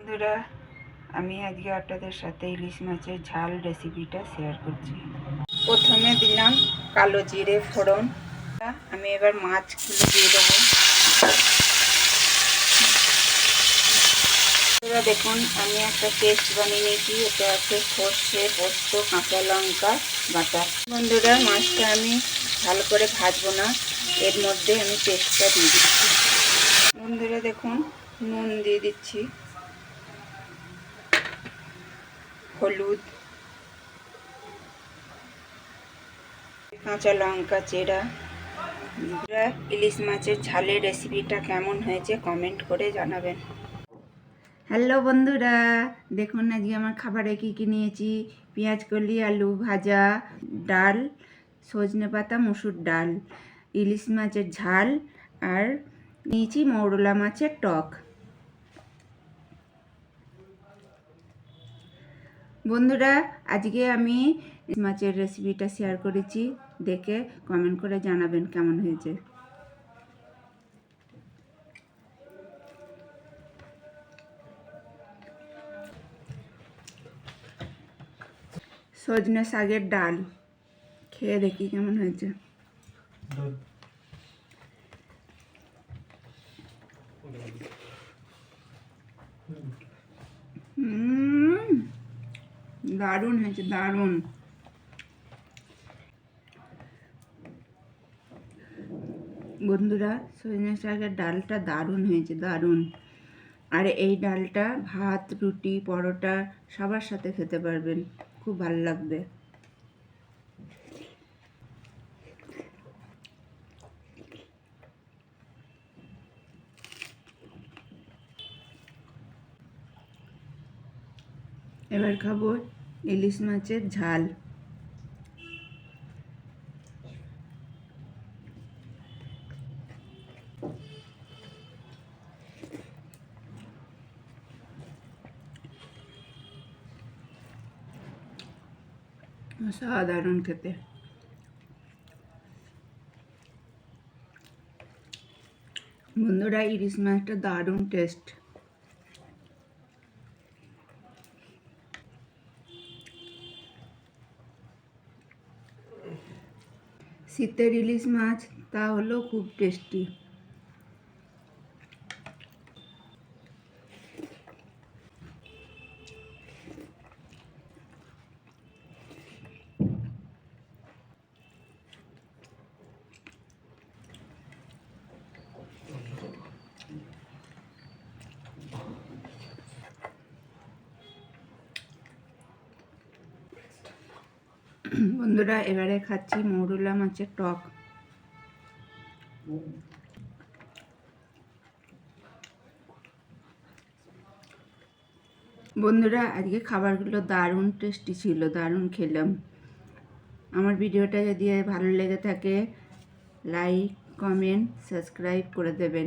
বন্ধুরা, আমি আজকে আপনাদের সাথে ইলিশ মাছের ঝাল রেসিপিটা শেয়ার করছি। প্রথমে দিলাম কালো জিরে ফোড়ন। আমি এবার মাছগুলো দিয়ে দেবো। বন্ধুরা দেখুন, আমি একটা পেস্ট বানিয়ে নিয়েছি। এটা আছে সর্ষে, পোস্ত, কাঁচা লঙ্কা বাটা। বন্ধুরা, মাছটা আমি ভালো করে ভাজবো না, এর মধ্যে আমি পেস্টটা দিয়ে দিচ্ছি। বন্ধুরা দেখুন, নুন দিয়ে দিচ্ছি, হলুদ, কাঁচা লঙ্কা চেরা। ইলিশ মাছের ঝালের রেসিপিটা কেমন হয়েছে কমেন্ট করে জানাবেন। হ্যালো বন্ধুরা, দেখুন আজকে আমার খাবারে কী কী নিয়েছি। পেঁয়াজ কলি, আলু ভাজা, ডাল, সজনে পাতা, মুসুর ডাল, ইলিশ মাছের ঝাল, আর নিয়েছি মৌরলা মাছের টক। বন্ধুরা, আজকে আমি মাছের রেসিপিটা শেয়ার করেছি, দেখে কমেন্ট করে জানাবেন কেমন হয়েছে। সজনে শাকের ডাল খেয়ে দেখি কেমন হয়েছে। দারুণ হয়েছে, দারুণ। বন্ধুরা, সজনে শাকের ডালটা দারুণ হয়েছে, দারুণ। আর এই ডালটা ভাত, রুটি, পরোটা সবার সাথে খেতে পারবেন, খুব ভালো লাগবে। এবার খাবো ইলিশ মাছের ঝাল। অসাধারণ খেতে। বন্ধুরা, ইলিশ মাছটা দারুণ টেস্ট। শীতের ইলিশ মাছ তা হলো খুব টেস্টি। বন্ধুরা, এবারে খাচ্ছি মৌরলা মাছের টক। বন্ধুরা, আজকে খাবারগুলো দারুণ টেস্টি ছিল, দারুণ খেলাম। আমার ভিডিওটা যদি ভালো লেগে থাকে লাইক, কমেন্ট, সাবস্ক্রাইব করে দেবেন।